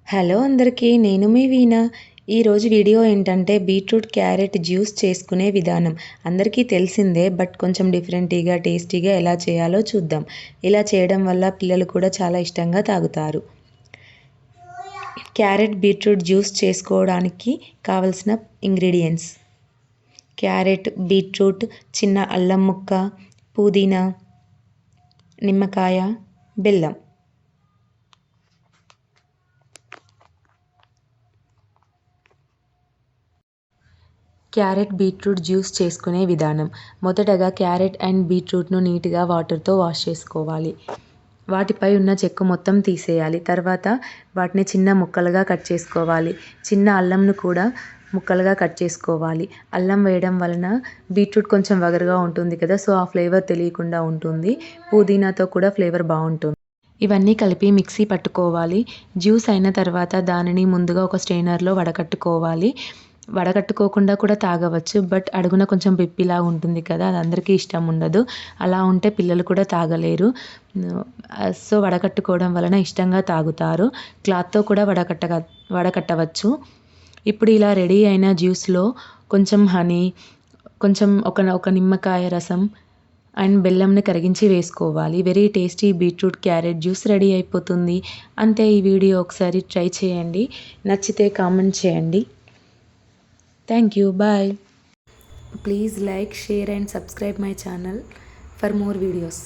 Hello అందరికీ, నేను మీ వీణా. ఈరోజు వీడియో ఏంటంటే బీట్రూట్ క్యారెట్ జ్యూస్ చేసుకునే విధానం. అందరికీ తెలిసిందే, బట్ కొంచెం డిఫరెంట్గా టేస్టీగా ఎలా చేయాలో చూద్దాం. ఇలా చేయడం వల్ల పిల్లలు కూడా చాలా ఇష్టంగా తాగుతారు. క్యారెట్ బీట్రూట్ జ్యూస్ చేసుకోవడానికి కావలసిన ఇంగ్రీడియంట్స్: క్యారెట్, బీట్రూట్, చిన్న అల్లం ముక్క, పుదీనా, నిమ్మకాయ, బెల్లం. క్యారెట్ బీట్రూట్ జ్యూస్ చేసుకునే విధానం: మొదటగా క్యారెట్ అండ్ బీట్రూట్ను నీట్గా వాటర్తో వాష్ చేసుకోవాలి. వాటిపై ఉన్న చెక్కు మొత్తం తీసేయాలి. తర్వాత వాటిని చిన్న ముక్కలుగా కట్ చేసుకోవాలి. చిన్న అల్లంను కూడా ముక్కలుగా కట్ చేసుకోవాలి. అల్లం వేయడం వలన బీట్రూట్ కొంచెం వగరుగా ఉంటుంది కదా, సో ఆ ఫ్లేవర్ తెలియకుండా ఉంటుంది. పుదీనాతో కూడా ఫ్లేవర్ బాగుంటుంది. ఇవన్నీ కలిపి మిక్సీ పట్టుకోవాలి. జ్యూస్ అయిన తర్వాత దానిని ముందుగా ఒక స్ట్రెయినర్లో వడకట్టుకోవాలి. వడకట్టుకోకుండా కూడా తాగవచ్చు, బట్ అడుగున కొంచెం పిప్పిలా ఉంటుంది కదా, అది అందరికీ ఇష్టం ఉండదు. అలా ఉంటే పిల్లలు కూడా తాగలేరు. సో వడకట్టుకోవడం వలన ఇష్టంగా తాగుతారు. క్లాత్తో కూడా వడకట్టవచ్చు. ఇప్పుడు ఇలా రెడీ అయిన జ్యూస్లో కొంచెం హనీ, కొంచెం ఒక నిమ్మకాయ రసం అండ్ బెల్లంని కరిగించి వేసుకోవాలి. Very tasty beetroot carrot juice ready అయిపోతుంది. అంతే. ఈ వీడియో ఒకసారి ట్రై చేయండి. నచ్చితే కామెంట్ చేయండి. Thank you. Bye. Please like, share and subscribe my channel for more videos.